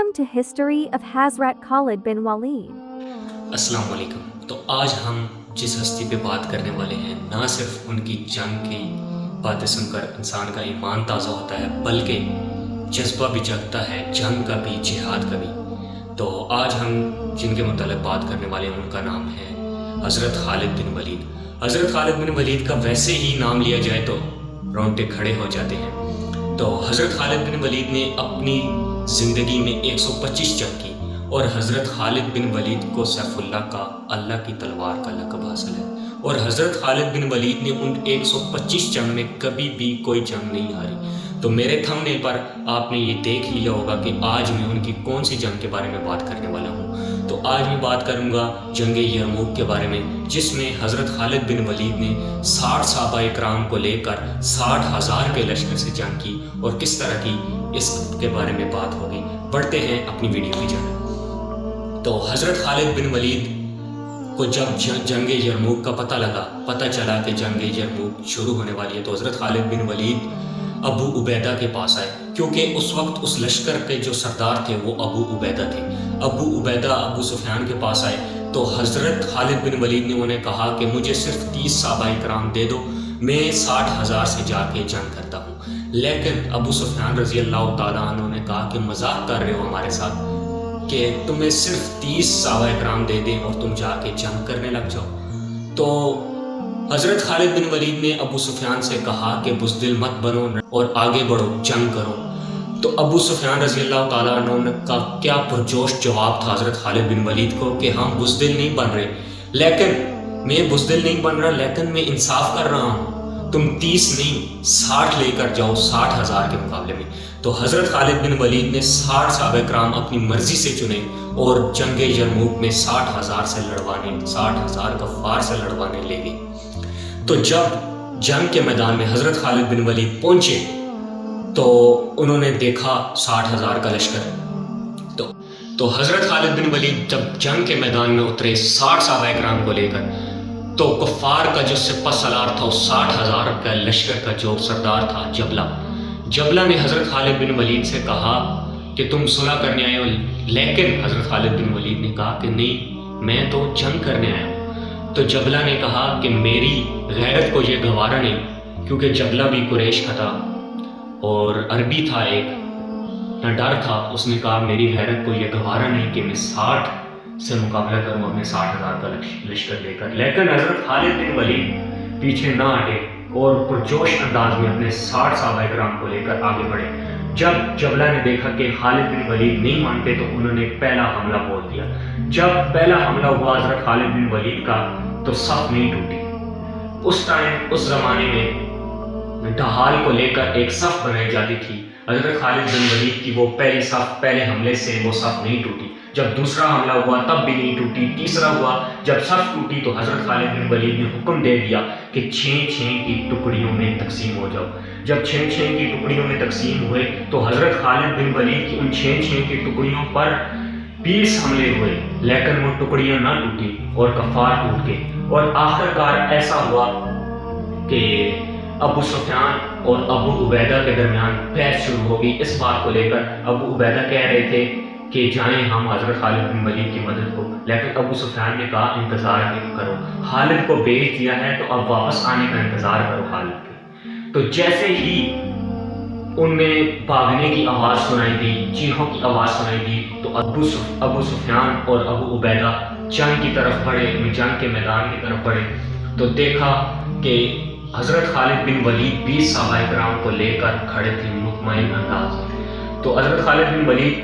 Welcome to History of Hazrat Khalid bin Walid. السلام علیکم۔ تو آج ہم جس ہستی پہ بات کرنے والے ہیں، نہ صرف ان کی جنگ کی باتیں سن کر انسان کا ایمان تازہ ہوتا ہے، بلکہ جذبہ بھی جگتا ہے، جنگ کا بھی، جہاد کا بھی۔ تو آج ہم جن کے متعلق بات کرنے والے ہیں ان کا نام ہے حضرت خالد بن ولید۔ حضرت خالد بن ولید کا ویسے ہی نام لیا جائے تو رونگٹے کھڑے ہو جاتے ہیں۔ تو حضرت خالد بن ولید نے اپنی زندگی میں 125 جنگ کی، اور حضرت خالد بن ولید کو سیف اللہ کا، اللہ کی تلوار کا لقب حاصل ہے، اور حضرت خالد بن ولید نے ان 125 جنگ میں کبھی بھی کوئی جنگ نہیں ہاری۔ تو میرے تھمبنیل پر آپ نے یہ دیکھ لیا ہوگا کہ آج میں ان کی کون سی جنگ کے بارے میں بات کرنے والا ہوں۔ تو آج میں بات کروں گا جنگ یرموک کے بارے میں، جس میں حضرت خالد بن ولید نے 60 صحابہ کرام کو لے کر 60,000 کے لشکر سے جنگ کی، اور کس طرح کی اس کے بارے میں بات ہوگی۔ بڑھتے ہیں اپنی ویڈیو کی جانب۔ تو حضرت خالد بن ولید کو جب جنگ یرموک کا پتہ چلا کہ جنگ یرموک شروع ہونے والی ہے، تو حضرت خالد بن ولید ابو عبیدہ کے پاس آئے، کیونکہ اس وقت اس لشکر کے جو سردار تھے وہ ابو عبیدہ تھے۔ ابو عبیدہ ابو سفیان کے پاس آئے تو حضرت خالد بن ولید نے انہیں کہا کہ مجھے صرف 30 صحابہ کرام دے دو، میں 60,000 سے جا کے جنگ کرتا ہوں۔ لیکن ابو سفیان رضی اللہ تعالیٰ عنہ نے کہا کہ مذاق کر رہے ہو ہمارے ساتھ کہ تمہیں صرف 30 صحابہ کرام دے دیں اور تم جا کے جنگ کرنے لگ جاؤ۔ تو حضرت خالد بن ولید نے ابو سفیان سے کہا کہ بزدل مت بنو اور آگے بڑھو، جنگ کرو۔ تو ابو سفیان رضی اللہ تعالیٰ عنہ کا کیا پرجوش جواب تھا حضرت خالد بن ولید کو کہ ہم بزدل نہیں بن رہے، لیکن میں انصاف کر رہا ہوں، تم 30 نہیں 60 لے کر جاؤ 60,000 کے مقابلے میں۔ تو حضرت خالد بن ولید نے 60 صحابہ کرام اپنی مرضی سے چنے اور جنگ یرموک میں 60,000 کفار سے لڑوانے لے گئے۔ تو جب جنگ کے میدان میں حضرت خالد بن ولید پہنچے تو انہوں نے دیکھا 60,000 کا لشکر۔ تو حضرت خالد بن ولید جب جنگ کے میدان میں اترے 60 صحابہ کرام کو لے کر، تو کفار کا جو سپہ سالار تھا اس 60,000 کا لشکر کا جو سردار تھا جبلہ نے حضرت خالد بن ولید سے کہا کہ تم صلح کرنے آئے ہو، لیکن حضرت خالد بن ولید نے کہا کہ نہیں، میں تو جنگ کرنے آیا ہوں۔ تو جبلہ نے کہا کہ میری غیرت کو یہ گوارا نہیں، کیونکہ جبلہ بھی قریش کا تھا اور عربی تھا، ایک نہ ڈر تھا۔ اس نے کہا میری غیرت کو یہ گوارا نہیں کہ میں 60 سے مقابلہ کروں اپنے 60,000 کا لشکر لے کر۔ لیکن حضرت خالد بن ولید پیچھے نہ ہٹے اور پرجوش انداز میں اپنے 60 صحابہ کرام کو لے کر آگے بڑھے۔ جب جبلہ نے دیکھا کہ خالد بن ولید نہیں مانتے تو انہوں نے پہلا حملہ بول دیا۔ جب پہلا حملہ ہوا حضرت خالد بن ولید کا تو صف نہیں ٹوٹی۔ اس زمانے میں ڈھال کو لے کر ایک صف بنائی جاتی تھی، حضرت خالد بن ولید کی وہ پہلی صف، پہلے حملے سے وہ صف نہیں ٹوٹی۔ جب دوسرا حملہ ہوا تب بھی نہیں ٹوٹی۔ تیسرا ہوا، جب صف ٹوٹی تو حضرت خالد بن ولید نے حکم دے دیا کہ 6 کی ٹکڑیوں میں تقسیم ہو جاؤ۔ جب 6 کی ٹکڑیوں میں تقسیم ہوئے تو حضرت خالد بن ولید کی ان 6 کی ٹکڑیوں پر 20 حملے ہوئے، لیکن وہ ٹکڑیاں نہ ٹوٹی اور کفار ٹوٹ گئے۔ اور آخر کار ایسا ہوا کہ ابو سفیان اور ابو عبیدہ کے درمیان بحث شروع ہو گئی اس بات کو لے کر۔ ابو عبیدہ کہہ رہے تھے کہ جائیں ہم حضرت خالد بن ولید کی مدد کو، لیکن ابو سفیان نے کہا انتظار کرو، خالد کو بھیج دیا ہے تو اب واپس آنے کا انتظار کرو خالد کے۔ تو جیسے ہی ان میں بھاگنے کی آواز سنائی دی، چیخوں کی آواز سنائی دی، تو ابو سفیان اور ابو عبیدہ جنگ کی طرف بڑھے، جنگ کے میدان کی طرف بڑھے تو دیکھا کہ حضرت خالد بن ولید 20 صحابہ کرام کو لے کر کھڑے تھے مطمئن انداز میں۔ تو حضرت خالد بن ولید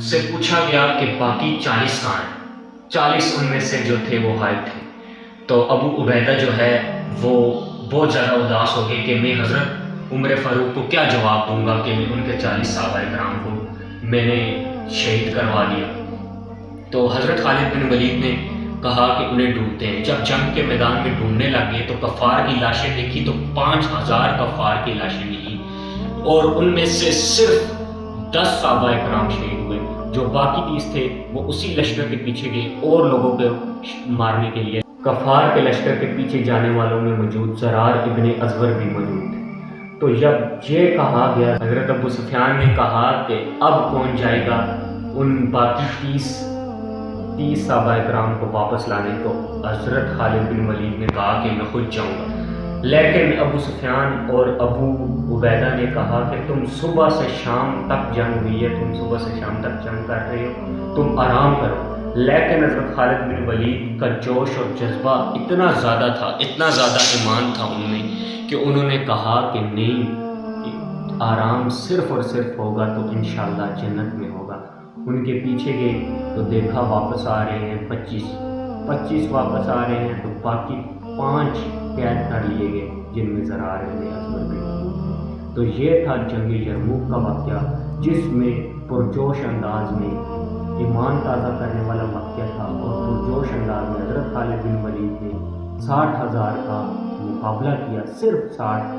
سے پوچھا گیا کہ باقی 40 کہاں ہیں؟ 40 ان میں سے جو تھے وہ غائب تھے۔ تو ابو عبیدہ جو ہے وہ بہت زیادہ اداس ہو گئے کہ میں حضرت عمر فاروق کو کیا جواب دوں گا کہ میں ان کے 40 صحابہ کرام کو میں نے شہید کروا دیا۔ تو حضرت خالد بن ولید نے کہا کہ انہیں ڈھونڈتے ہیں۔ جب جنگ کے میدان میں ڈھونڈنے لگے تو کفار کی لاشیں دیکھی تو 5,000 کفار کی لاشیں ملی، اور ان میں سے صرف 10 صحابہ کرام شہید ہوئے۔ جو باقی 30 تھے وہ اسی لشکر کے پیچھے گئے اور لوگوں کو مارنے کے لیے۔ کفار کے لشکر کے پیچھے جانے والوں میں موجود زرار ابن ازور بھی موجود تھے۔ تو جب یہ کہا گیا، حضرت ابو سفیان نے کہا کہ اب کون جائے گا ان باقی 30 صحابہ کرام کو واپس لانے کو حضرت خالد بن ولید نے کہا کہ میں خود جاؤں گا، لیکن ابو سفیان اور ابو عبیدہ نے کہا کہ تم صبح سے شام تک جنگ ہوئی ہے، تم صبح سے شام تک جنگ کر رہے ہو، تم آرام کرو۔ لیکن حضرت خالد بن ولید کا جوش اور جذبہ اتنا زیادہ تھا، اتنا زیادہ ایمان تھا ان میں کہ انہوں نے کہا کہ نہیں، آرام صرف اور صرف ہوگا تو انشاءاللہ جنت میں ہوگا۔ ان کے پیچھے گئے تو دیکھا واپس آ رہے ہیں 25 واپس آ رہے ہیں، تو باقی 5 قید کر لیے گئے، جن میں زرار بن اسود بھی موجود۔ تو یہ تھا جنگ یرموک کا واقعہ، جس میں پرجوش انداز میں ایمان تازہ کرنے والا واقعہ تھا، اور پرجوش انداز میں حضرت خالد بن ولید نے 60,000 کا مقابلہ کیا، صرف 60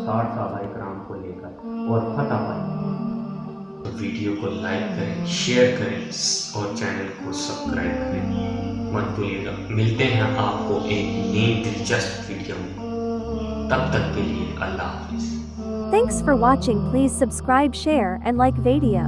صحابہ کرام کو لے کر، اور فتح پائی۔ ویڈیو کو لائک کریں، شیئر کریں اور چینل کو سبسکرائب کریں مت بھولیے گا۔ ملتے ہیں آپ کو ایک نئی دلچسپ ویڈیو میں، تب تک کے لیے اللہ حافظ۔ Thanks for watching. Please subscribe, share and like video.